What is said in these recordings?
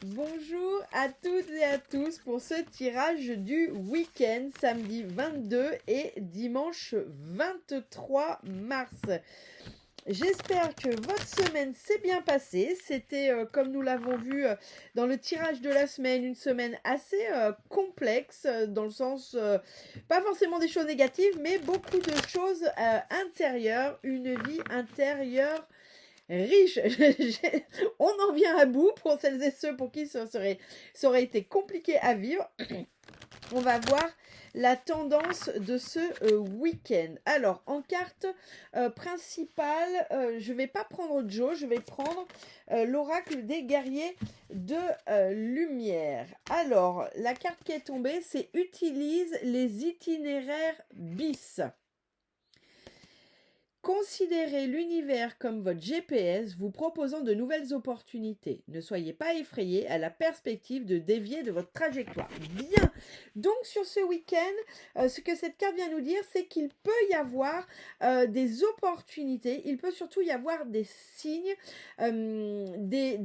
Bonjour à toutes et à tous pour ce tirage du week-end, samedi 22 et dimanche 23 mars. J'espère que votre semaine s'est bien passée. C'était, comme nous l'avons vu dans le tirage de la semaine, une semaine assez complexe, dans le sens, pas forcément des choses négatives, mais beaucoup de choses intérieures, une vie intérieure riche. On en vient à bout pour celles et ceux pour qui ça aurait été compliqué à vivre. On va voir la tendance de ce week-end. Alors, en carte principale, je ne vais pas prendre Joe, je vais prendre l'oracle des guerriers de lumière. Alors, la carte qui est tombée, c'est « Utilise les itinéraires bis ». Considérez l'univers comme votre GPS vous proposant de nouvelles opportunités. Ne soyez pas effrayés à la perspective de dévier de votre trajectoire. Bien. Donc sur ce week-end, ce que cette carte vient nous dire, c'est qu'il peut y avoir des opportunités, il peut surtout y avoir des signes, des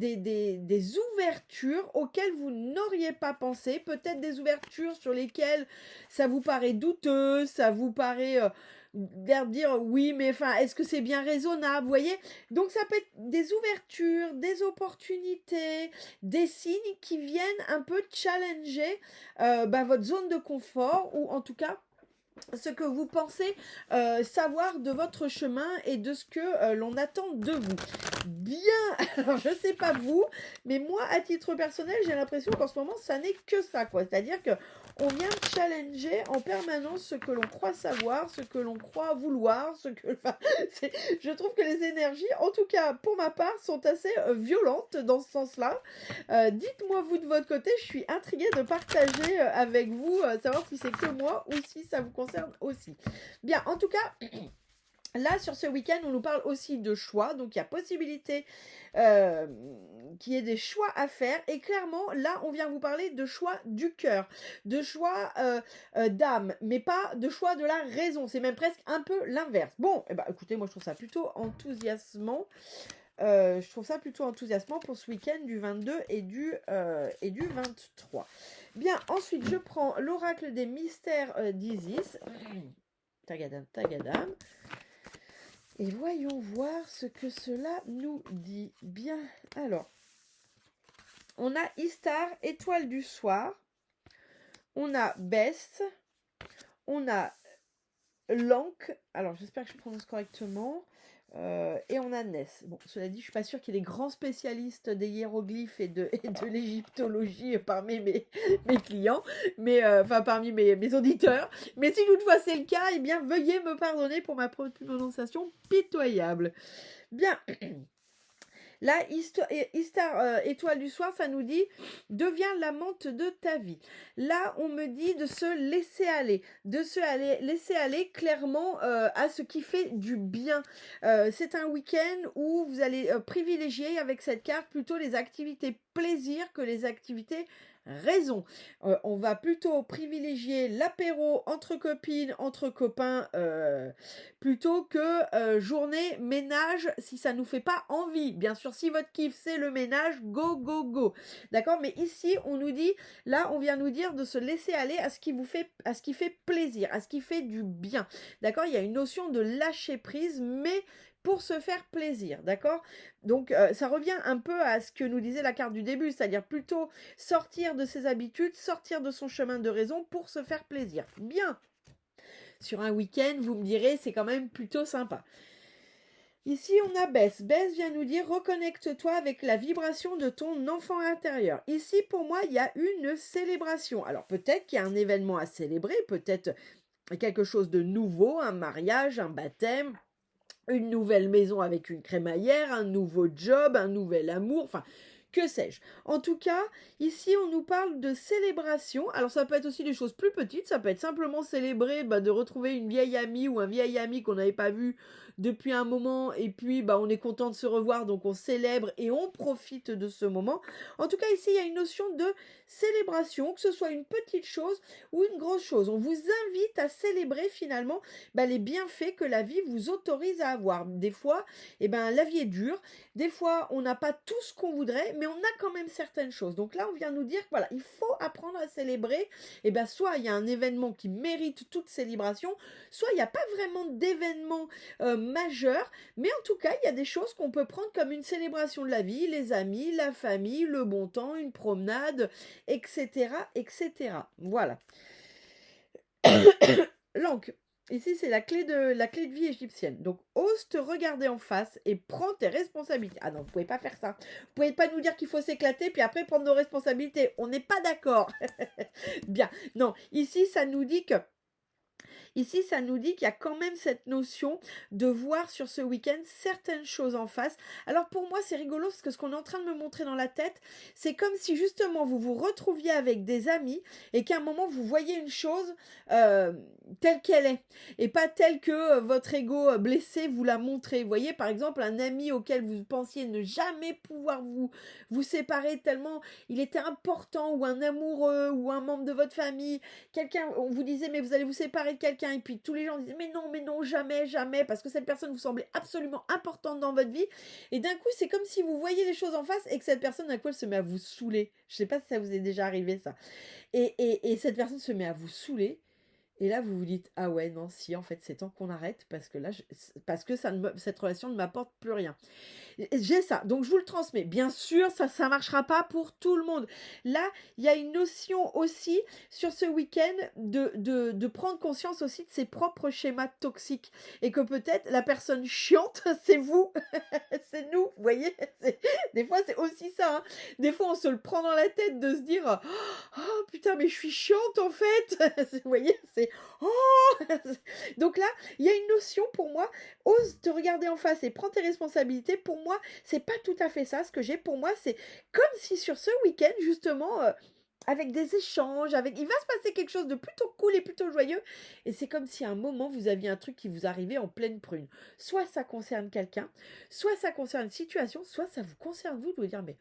ouvertures auxquelles vous n'auriez pas pensé. Peut-être des ouvertures sur lesquelles ça vous paraît douteux, ça vous paraît... dire oui, mais enfin, est-ce que c'est bien raisonnable, vous voyez? Donc ça peut être des ouvertures, des opportunités, des signes qui viennent un peu challenger votre zone de confort, ou en tout cas ce que vous pensez savoir de votre chemin et de ce que l'on attend de vous. Bien, alors je sais pas vous, mais moi à titre personnel, j'ai l'impression qu'en ce moment ça n'est que ça, quoi. C'est-à-dire que on vient challenger en permanence ce que l'on croit savoir, ce que l'on croit vouloir, je trouve que les énergies, en tout cas pour ma part, sont assez violentes dans ce sens-là. Dites-moi vous de votre côté, je suis intriguée de partager avec vous, savoir si c'est que moi ou si ça vous concerne aussi. Bien, en tout cas... Là, sur ce week-end, on nous parle aussi de choix, donc il y a possibilité qu'il y ait des choix à faire. Et clairement, là, on vient vous parler de choix du cœur, de choix d'âme, mais pas de choix de la raison. C'est même presque un peu l'inverse. Bon, eh ben, écoutez, moi, je trouve ça plutôt enthousiasmant. Je trouve ça plutôt enthousiasmant pour ce week-end du 22 et du 23. Bien, ensuite, je prends l'oracle des mystères d'Isis. Tagadam, tagadam. Et voyons voir ce que cela nous dit. Bien, alors, on a Istar, étoile du soir. On a Best. On a Lank. Alors, j'espère que je prononce correctement. Et on a Ness. Bon, cela dit, je ne suis pas sûre qu'il y ait des grands spécialistes des hiéroglyphes et de l'égyptologie parmi mes clients, mais enfin parmi mes auditeurs. Mais si toutefois c'est le cas, eh bien veuillez me pardonner pour ma prononciation pitoyable. Bien. Là, Istar, étoile du soir, ça nous dit « Deviens l'amante de ta vie ». Là, on me dit de se laisser aller, laisser aller clairement à ce qui fait du bien. C'est un week-end où vous allez privilégier avec cette carte plutôt les activités plaisir que les activités raison. On va plutôt privilégier l'apéro entre copines, entre copains, plutôt que journée ménage si ça nous fait pas envie. Bien sûr, si votre kiff c'est le ménage, go, go, go. D'accord? Mais ici, on nous dit, là, on vient nous dire de se laisser aller à ce qui fait plaisir, à ce qui fait du bien. D'accord? Il y a une notion de lâcher prise, mais pour se faire plaisir, d'accord? Donc, ça revient un peu à ce que nous disait la carte du début, c'est-à-dire plutôt sortir de ses habitudes, sortir de son chemin de raison pour se faire plaisir. Bien. Sur un week-end, vous me direz, c'est quand même plutôt sympa. Ici, on a Bess. Bess vient nous dire « Reconnecte-toi avec la vibration de ton enfant intérieur ». Ici, pour moi, il y a une célébration. Alors, peut-être qu'il y a un événement à célébrer, peut-être quelque chose de nouveau, un mariage, un baptême, une nouvelle maison avec une crémaillère, un nouveau job, un nouvel amour, enfin, que sais-je. En tout cas, ici, on nous parle de célébration. Alors, ça peut être aussi des choses plus petites. Ça peut être simplement célébrer de retrouver une vieille amie ou un vieil ami qu'on n'avait pas vu depuis un moment et puis bah, on est content de se revoir, donc on célèbre et on profite de ce moment. En tout cas, ici, il y a une notion de célébration, que ce soit une petite chose ou une grosse chose. On vous invite à célébrer finalement bah, les bienfaits que la vie vous autorise à avoir. Des fois, eh ben, la vie est dure. Des fois, on n'a pas tout ce qu'on voudrait, mais on a quand même certaines choses. Donc là, on vient nous dire que voilà, il faut apprendre à célébrer. Et ben, soit il y a un événement qui mérite toute célébration, soit il n'y a pas vraiment d'événement majeur, mais en tout cas, il y a des choses qu'on peut prendre comme une célébration de la vie, les amis, la famille, le bon temps, une promenade, etc., etc. Voilà. Langue. Ici, c'est la clé de vie égyptienne. Donc, ose te regarder en face et prends tes responsabilités. Ah non, vous pouvez pas faire ça. Vous pouvez pas nous dire qu'il faut s'éclater puis après prendre nos responsabilités. On n'est pas d'accord. Bien. Non, ici, ça nous dit que Ici, ça nous dit qu'il y a quand même cette notion de voir sur ce week-end certaines choses en face. Alors pour moi, c'est rigolo parce que ce qu'on est en train de me montrer dans la tête, c'est comme si justement vous vous retrouviez avec des amis et qu'à un moment vous voyez une chose telle qu'elle est et pas telle que votre ego blessé vous l'a montré. Vous voyez, par exemple, un ami auquel vous pensiez ne jamais pouvoir vous séparer tellement il était important, ou un amoureux ou un membre de votre famille, quelqu'un, on vous disait mais vous allez vous séparer de quelqu'un et puis tous les gens disaient mais non, jamais, jamais, parce que cette personne vous semblait absolument importante dans votre vie et d'un coup c'est comme si vous voyez les choses en face et que cette personne d'un coup elle se met à vous saouler. Je sais pas si ça vous est déjà arrivé ça. Et cette personne se met à vous saouler. Et là, vous vous dites, ah ouais, non, si, en fait, c'est temps qu'on arrête parce que là, parce que cette relation ne m'apporte plus rien. J'ai ça, donc je vous le transmets. Bien sûr, ça ne marchera pas pour tout le monde. Là, il y a une notion aussi sur ce week-end de prendre conscience aussi de ses propres schémas toxiques. Et que peut-être la personne chiante, c'est vous, c'est nous, vous voyez. Des fois, c'est aussi ça. Hein. Des fois, on se le prend dans la tête de se dire, oh putain, mais je suis chiante en fait. Vous voyez, c'est, oh. Donc là, il y a une notion pour moi, ose te regarder en face et prends tes responsabilités. Pour moi, c'est pas tout à fait ça ce que j'ai. Pour moi, c'est comme si sur ce week-end, justement, avec des échanges, il va se passer quelque chose de plutôt cool et plutôt joyeux. Et c'est comme si à un moment, vous aviez un truc qui vous arrivait en pleine prune. Soit ça concerne quelqu'un, soit ça concerne une situation, soit ça vous concerne vous de vous dire, mais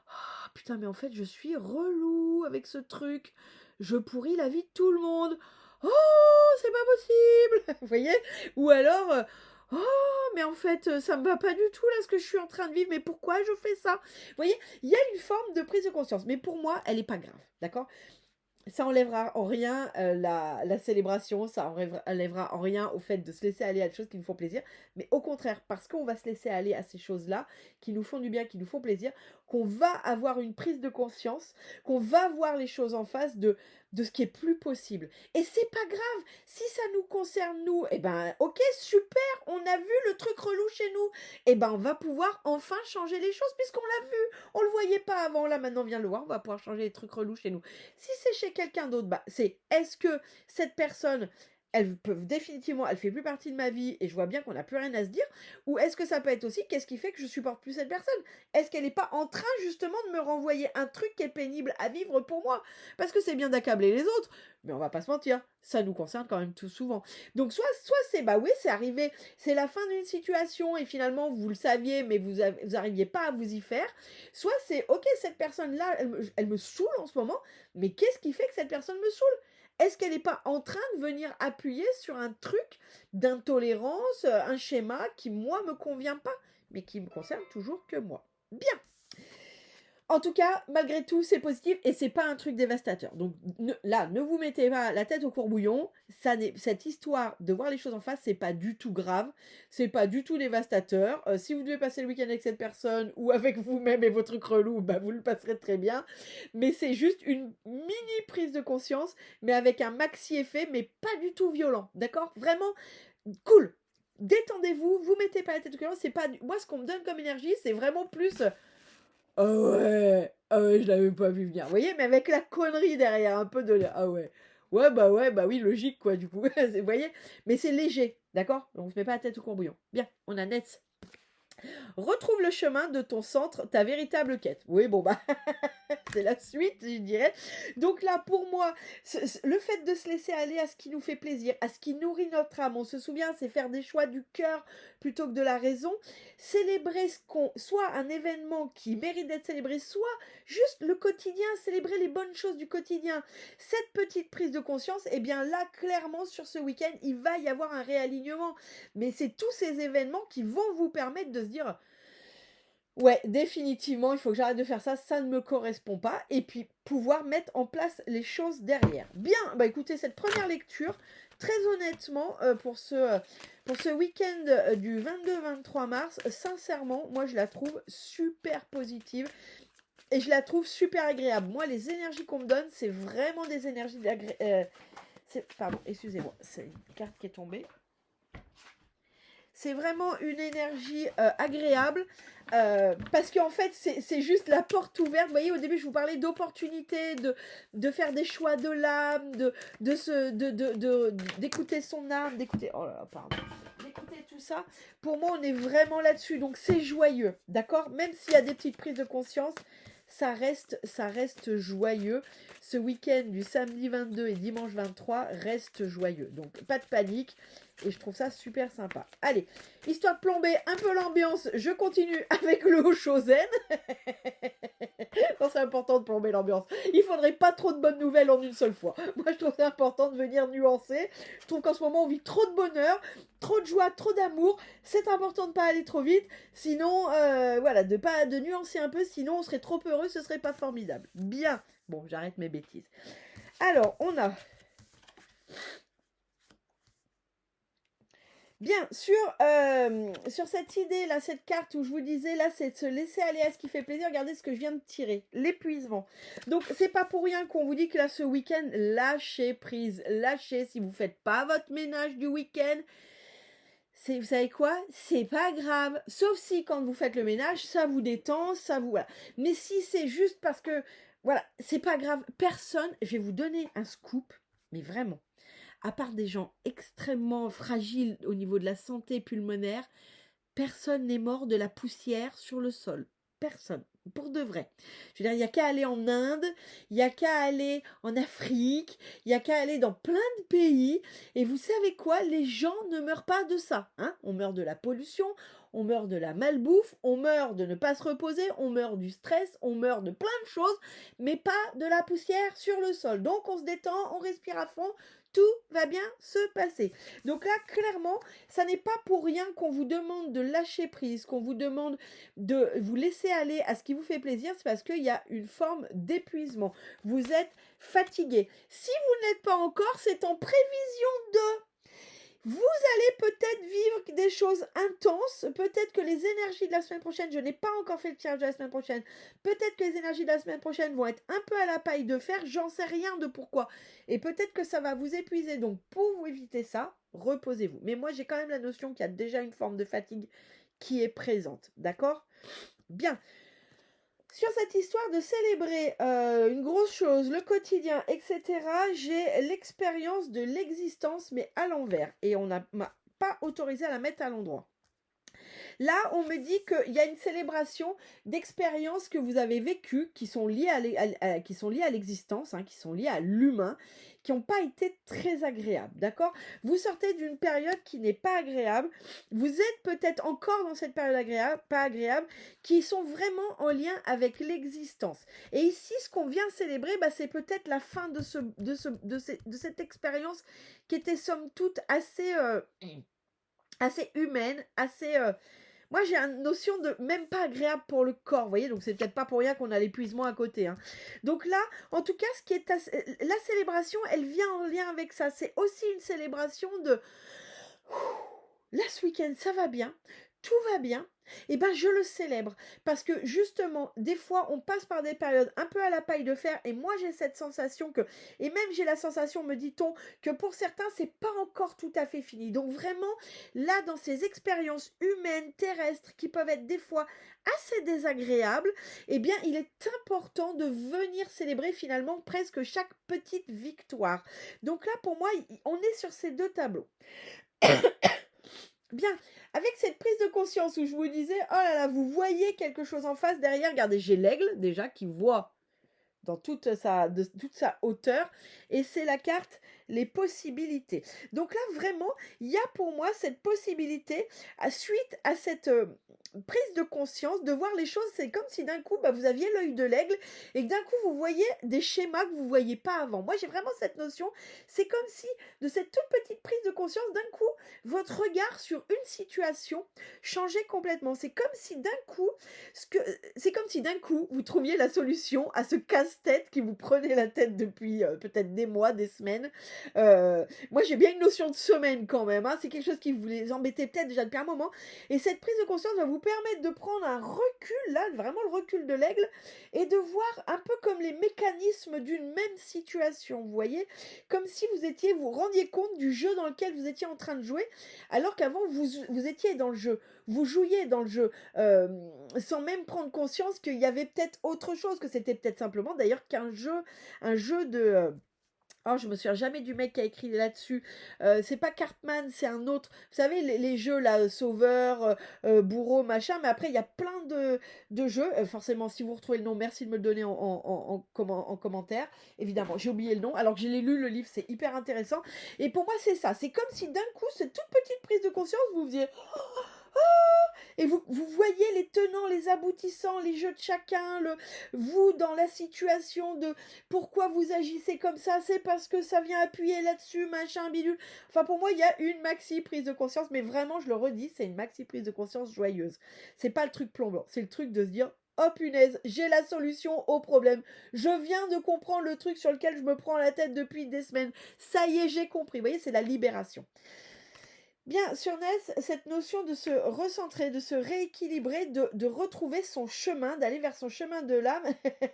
oh, putain, mais en fait, je suis relou avec ce truc. Je pourris la vie de tout le monde. Oh, c'est pas possible. Vous voyez? Ou alors, oh, mais en fait, ça me va pas du tout là ce que je suis en train de vivre. Mais pourquoi je fais ça? Vous voyez? Il y a une forme de prise de conscience. Mais pour moi, elle n'est pas grave. D'accord? Ça enlèvera en rien la célébration, ça enlèvera en rien au fait de se laisser aller à des choses qui nous font plaisir, mais au contraire, parce qu'on va se laisser aller à ces choses-là, qui nous font du bien, qui nous font plaisir, qu'on va avoir une prise de conscience, qu'on va voir les choses en face de ce qui est plus possible. Et c'est pas grave, si ça nous concerne nous, eh ben ok, super, on a vu le truc relou chez nous, eh ben on va pouvoir enfin changer les choses puisqu'on l'a vu, on le voyait pas avant, là maintenant on vient de le voir, on va pouvoir changer les trucs relous chez nous. Si c'est chez quelqu'un d'autre, bah, c'est est-ce que cette personne, elle peut définitivement, elle fait plus partie de ma vie et je vois bien qu'on n'a plus rien à se dire, ou est-ce que ça peut être aussi qu'est-ce qui fait que je supporte plus cette personne? Est-ce qu'elle n'est pas en train justement de me renvoyer un truc qui est pénible à vivre pour moi? Parce que c'est bien d'accabler les autres, mais on va pas se mentir, ça nous concerne quand même tout souvent. Donc soit c'est bah oui, c'est arrivé, c'est la fin d'une situation et finalement vous le saviez mais vous arriviez pas à vous y faire. Soit c'est ok, cette personne là, elle me saoule en ce moment, mais qu'est-ce qui fait que cette personne me saoule? Est-ce qu'elle n'est pas en train de venir appuyer sur un truc d'intolérance, un schéma qui, moi, me convient pas, mais qui me concerne toujours que moi? Bien. En tout cas, malgré tout, c'est positif et c'est pas un truc dévastateur. Donc ne vous mettez pas la tête au courbouillon. Cette histoire de voir les choses en face, c'est pas du tout grave, c'est pas du tout dévastateur. Si vous devez passer le week-end avec cette personne ou avec vous-même et vos trucs relous, bah vous le passerez très bien. Mais c'est juste une mini prise de conscience, mais avec un maxi effet, mais pas du tout violent. D'accord? Vraiment cool. Détendez-vous, vous mettez pas la tête au courbouillon. C'est pas moi ce qu'on me donne comme énergie, c'est vraiment plus ah ouais, je l'avais pas vu venir. Vous voyez, mais avec la connerie derrière, un peu de ah ouais. Ouais, bah oui, logique, quoi, du coup. Vous voyez? Mais c'est léger, d'accord? Donc on se met pas la tête au courbouillon. Bien, on a net. Retrouve le chemin de ton centre, ta véritable quête. Oui, bon, bah, c'est la suite, je dirais. Donc là, pour moi, le fait de se laisser aller à ce qui nous fait plaisir, à ce qui nourrit notre âme, on se souvient, c'est faire des choix du cœur plutôt que de la raison. Célébrer soit un événement qui mérite d'être célébré, soit juste le quotidien, célébrer les bonnes choses du quotidien. Cette petite prise de conscience, eh bien là, clairement, sur ce week-end, il va y avoir un réalignement. Mais c'est tous ces événements qui vont vous permettre de se dire... Ouais, définitivement, il faut que j'arrête de faire ça, ça ne me correspond pas. Et puis, pouvoir mettre en place les choses derrière. Bien, bah écoutez, cette première lecture, très honnêtement, pour ce week-end du 22-23 mars, sincèrement, moi, je la trouve super positive. Et je la trouve super agréable. Moi, les énergies qu'on me donne, c'est vraiment des énergies pardon, excusez-moi, c'est une carte qui est tombée. C'est vraiment une énergie agréable parce qu'en fait, c'est juste la porte ouverte. Vous voyez, au début, je vous parlais d'opportunités, de faire des choix de l'âme, d'écouter son âme, d'écouter... Oh là là, pardon. D'écouter tout ça. Pour moi, on est vraiment là-dessus. Donc, c'est joyeux, d'accord? Même s'il y a des petites prises de conscience, ça reste joyeux. Ce week-end du samedi 22 et dimanche 23 reste joyeux. Donc, pas de panique. Et je trouve ça super sympa. Allez, histoire de plomber un peu l'ambiance, je continue avec le Hoshozen. C'est important de plomber l'ambiance. Il faudrait pas trop de bonnes nouvelles en une seule fois. Moi, je trouve ça important de venir nuancer. Je trouve qu'en ce moment, on vit trop de bonheur, trop de joie, trop d'amour. C'est important de pas aller trop vite. Sinon, voilà, de nuancer un peu. Sinon, on serait trop heureux, ce serait pas formidable. Bien. Bon, j'arrête mes bêtises. Alors, on a... Bien, sur cette idée, là, cette carte où je vous disais, là, c'est de se laisser aller à ce qui fait plaisir. Regardez ce que je viens de tirer, l'épuisement. Donc, c'est pas pour rien qu'on vous dit que là, ce week-end, lâchez prise, lâchez. Si vous faites pas votre ménage du week-end, vous savez quoi? C'est pas grave. Sauf si, quand vous faites le ménage, ça vous détend, ça vous... Voilà. Mais si c'est juste parce que, voilà, c'est pas grave. Personne, je vais vous donner un scoop, mais vraiment. À part des gens extrêmement fragiles au niveau de la santé pulmonaire, personne n'est mort de la poussière sur le sol. Personne. Pour de vrai. Je veux dire, il n'y a qu'à aller en Inde, il n'y a qu'à aller en Afrique, il n'y a qu'à aller dans plein de pays. Et vous savez quoi? Les gens ne meurent pas de ça. Hein, on meurt de la pollution, on meurt de la malbouffe, on meurt de ne pas se reposer, on meurt du stress, on meurt de plein de choses, mais pas de la poussière sur le sol. Donc on se détend, on respire à fond, tout va bien se passer. Donc là, clairement, ça n'est pas pour rien qu'on vous demande de lâcher prise, qu'on vous demande de vous laisser aller à ce qui vous fait plaisir, c'est parce qu'il y a une forme d'épuisement. Vous êtes fatigué. Si vous ne l'êtes pas encore, c'est en prévision de... Vous allez peut-être vivre des choses intenses, peut-être que les énergies de la semaine prochaine, je n'ai pas encore fait le tirage de la semaine prochaine, peut-être que les énergies de la semaine prochaine vont être un peu à la paille de fer, j'en sais rien de pourquoi. Et peut-être que ça va vous épuiser, donc pour vous éviter ça, reposez-vous. Mais moi j'ai quand même la notion qu'il y a déjà une forme de fatigue qui est présente, d'accord? Bien. Sur cette histoire de célébrer une grosse chose, le quotidien, etc., j'ai l'expérience de l'existence, mais à l'envers. Et on m'a pas autorisé à la mettre à l'endroit. Là, on me dit qu'il y a une célébration d'expériences que vous avez vécues qui sont liées à l'existence, hein, qui sont liées à l'humain, qui n'ont pas été très agréables, d'accord? Vous sortez d'une période qui n'est pas agréable, vous êtes peut-être encore dans cette période pas agréable, qui sont vraiment en lien avec l'existence. Et ici, ce qu'on vient célébrer, bah, c'est peut-être la fin de cette expérience qui était somme toute assez humaine, assez... Moi, j'ai une notion de même pas agréable pour le corps, vous voyez, donc c'est peut-être pas pour rien qu'on a l'épuisement à côté. Hein. Donc là, en tout cas, la célébration, elle vient en lien avec ça. C'est aussi une célébration de... Là, ce week-end, ça va bien, tout va bien, et ben je le célèbre. Parce que justement, des fois, on passe par des périodes un peu à la paille de fer, et moi j'ai cette sensation que, et même j'ai la sensation, me dit-on, que pour certains, c'est pas encore tout à fait fini. Donc vraiment, là, dans ces expériences humaines, terrestres, qui peuvent être des fois assez désagréables, eh bien, il est important de venir célébrer finalement presque chaque petite victoire. Donc là, pour moi, on est sur ces deux tableaux. Bien, avec cette prise de conscience où je vous disais, oh là là, vous voyez quelque chose en face derrière, regardez, j'ai l'aigle déjà qui voit dans toute sa hauteur, et c'est la carte les possibilités. Donc là, vraiment, il y a pour moi cette possibilité, suite à cette prise de conscience, de voir les choses, c'est comme si d'un coup, vous aviez l'œil de l'aigle, et que d'un coup, vous voyez des schémas que vous ne voyiez pas avant. Moi, j'ai vraiment cette notion, c'est comme si, de cette toute petite prise de conscience, d'un coup, votre regard sur une situation changeait complètement. C'est comme si d'un coup, vous trouviez la solution à ce casse-tête qui vous prenait la tête depuis peut-être des mois, des semaines. Moi, j'ai bien une notion de semaine quand même. Hein. C'est quelque chose qui vous les embêtait peut-être déjà depuis un moment. Et cette prise de conscience va vous permettre de prendre un recul, là, vraiment le recul de l'aigle, et de voir un peu comme les mécanismes d'une même situation. Vous voyez, comme si vous rendiez compte du jeu dans lequel vous étiez en train de jouer, alors qu'avant vous étiez dans le jeu, vous jouiez dans le jeu, sans même prendre conscience qu'il y avait peut-être autre chose, que c'était peut-être simplement d'ailleurs un jeu de... Oh, je me souviens jamais du mec qui a écrit là-dessus. C'est pas Cartman, c'est un autre. Vous savez, les jeux là, Sauveur, Bourreau, machin. Mais après, il y a plein de jeux. Forcément, si vous retrouvez le nom, merci de me le donner en commentaire. Évidemment, j'ai oublié le nom. Alors que je l'ai lu, le livre, c'est hyper intéressant. Et pour moi, c'est ça. C'est comme si d'un coup, cette toute petite prise de conscience, vous faisiez... Et vous voyez les tenants, les aboutissants, les jeux de chacun, vous dans la situation de pourquoi vous agissez comme ça, c'est parce que ça vient appuyer là-dessus, machin, bidule. Enfin, pour moi, il y a une maxi prise de conscience, mais vraiment, je le redis, c'est une maxi prise de conscience joyeuse. C'est pas le truc plombant, c'est le truc de se dire, oh punaise, j'ai la solution au problème. Je viens de comprendre le truc sur lequel je me prends la tête depuis des semaines. Ça y est, j'ai compris. Vous voyez, c'est la libération. Bien, sur NES, cette notion de se recentrer, de se rééquilibrer, de retrouver son chemin, d'aller vers son chemin de l'âme.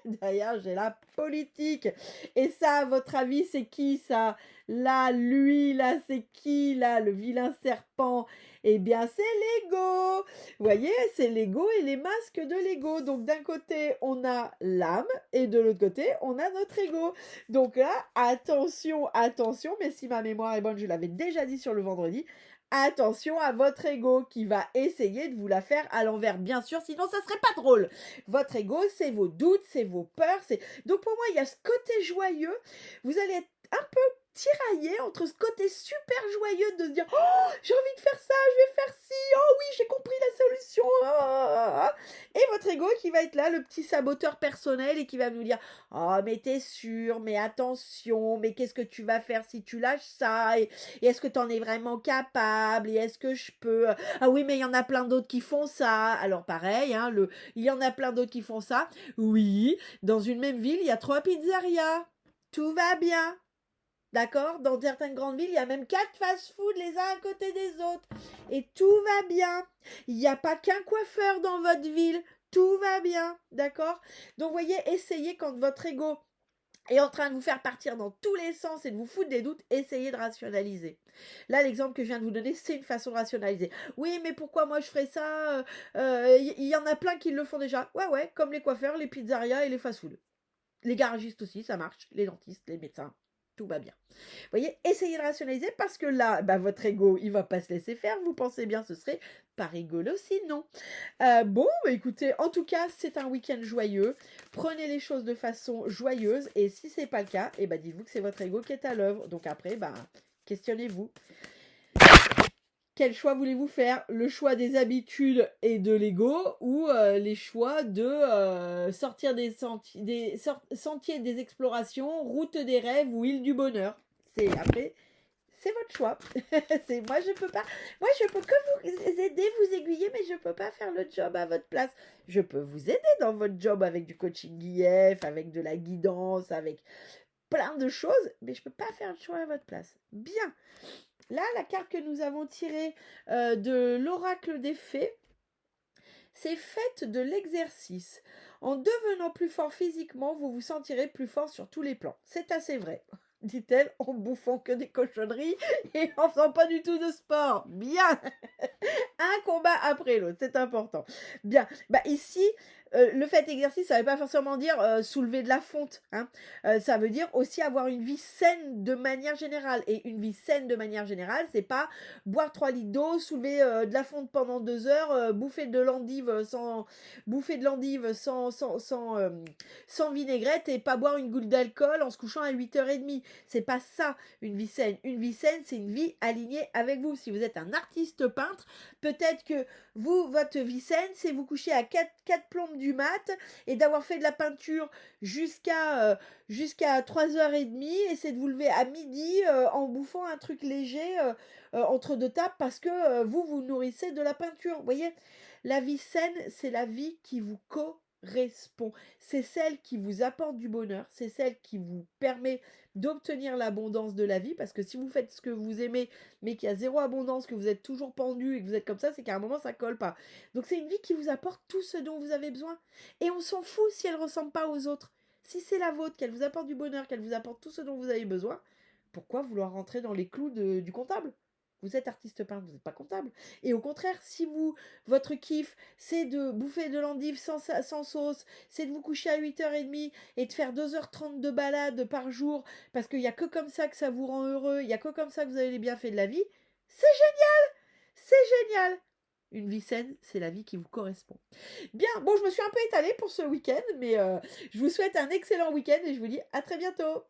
Derrière, j'ai la politique. Et ça, à votre avis, c'est qui ça? Là, lui, là, c'est qui là? Le vilain serpent? Eh bien, c'est Lego. Vous voyez, c'est Lego et les masques de Lego. Donc, d'un côté, on a l'âme et de l'autre côté, on a notre ego. Donc là, attention, attention, mais si ma mémoire est bonne, je l'avais déjà dit sur le vendredi, attention à votre ego qui va essayer de vous la faire à l'envers, bien sûr, sinon ça serait pas drôle. Votre ego, c'est vos doutes, c'est vos peurs. Donc pour moi, il y a ce côté joyeux. Vous allez être un peu tiraillé entre ce côté super joyeux de se dire « Oh, j'ai envie de faire ça, je vais faire ci, oh oui, j'ai compris la solution. » Et votre ego qui va être là, le petit saboteur personnel, et qui va nous dire « Oh, mais t'es sûr, mais attention, mais qu'est-ce que tu vas faire si tu lâches ça et est-ce que tu en es vraiment capable? Et est-ce que je peux... Ah oui, mais il y en a plein d'autres qui font ça. » Alors pareil, hein, il y en a plein d'autres qui font ça. Oui, dans une même ville, il y a 3 pizzerias. Tout va bien. D'accord? Dans certaines grandes villes, il y a même 4 fast-food les uns à côté des autres. Et tout va bien. Il n'y a pas qu'un coiffeur dans votre ville. Tout va bien. D'accord? Donc, vous voyez, essayez quand votre ego est en train de vous faire partir dans tous les sens et de vous foutre des doutes, essayez de rationaliser. Là, l'exemple que je viens de vous donner, c'est une façon de rationaliser. Oui, mais pourquoi moi je ferais ça? Y en a plein qui le font déjà. Ouais, comme les coiffeurs, les pizzerias et les fast-food. Les garagistes aussi, ça marche. Les dentistes, les médecins. Tout va bien. Vous voyez, essayez de rationaliser parce que là, votre ego, il va pas se laisser faire. Vous pensez bien, ce serait pas rigolo sinon. Bon, écoutez, en tout cas, c'est un week-end joyeux. Prenez les choses de façon joyeuse. Et si c'est pas le cas, dites-vous que c'est votre ego qui est à l'œuvre. Donc après, questionnez-vous. Quel choix voulez-vous faire? Le choix des habitudes et de l'ego, ou les choix de sortir des sentiers des explorations, route des rêves ou île du bonheur? C'est votre choix. Moi je peux que vous aider, vous aiguiller, mais je peux pas faire le job à votre place. Je peux vous aider dans votre job avec du coaching IF, avec de la guidance, avec plein de choses, mais je peux pas faire le choix à votre place. Bien. Là, la carte que nous avons tirée de l'oracle des fées, c'est faites de l'exercice. En devenant plus fort physiquement, vous vous sentirez plus fort sur tous les plans. C'est assez vrai, dit-elle en bouffant que des cochonneries et en faisant pas du tout de sport. Bien. Un combat après l'autre, c'est important. Bien. Ici, le fait exercice, ça veut pas forcément dire soulever de la fonte, hein. Ça veut dire aussi avoir une vie saine de manière générale. Et une vie saine de manière générale, c'est pas boire 3 litres d'eau, soulever de la fonte pendant 2 heures, bouffer de l'endive sans vinaigrette et pas boire une goutte d'alcool en se couchant à 8h30. C'est pas ça une vie saine. Une vie saine, c'est une vie alignée avec vous. Si vous êtes un artiste peintre, peut-être que vous, votre vie saine, c'est vous coucher à 4 plombes du mat et d'avoir fait de la peinture jusqu'à 3h30 et c'est de vous lever à midi en bouffant un truc léger entre deux tables parce que vous nourrissez de la peinture. Vous voyez, la vie saine, c'est la vie qui vous correspond. C'est celle qui vous apporte du bonheur, c'est celle qui vous permet d'obtenir l'abondance de la vie, parce que si vous faites ce que vous aimez, mais qu'il y a zéro abondance, que vous êtes toujours pendu et que vous êtes comme ça, c'est qu'à un moment, ça colle pas. Donc c'est une vie qui vous apporte tout ce dont vous avez besoin. Et on s'en fout si elle ne ressemble pas aux autres. Si c'est la vôtre, qu'elle vous apporte du bonheur, qu'elle vous apporte tout ce dont vous avez besoin, pourquoi vouloir rentrer dans les clous du comptable? Vous êtes artiste peintre, vous n'êtes pas comptable. Et au contraire, si votre kiff, c'est de bouffer de l'endive sans sauce, c'est de vous coucher à 8h30 et de faire 2h30 de balade par jour, parce qu'il n'y a que comme ça que ça vous rend heureux, il n'y a que comme ça que vous avez les bienfaits de la vie, c'est génial! C'est génial! Une vie saine, c'est la vie qui vous correspond. Bien, bon, je me suis un peu étalée pour ce week-end, mais je vous souhaite un excellent week-end et je vous dis à très bientôt.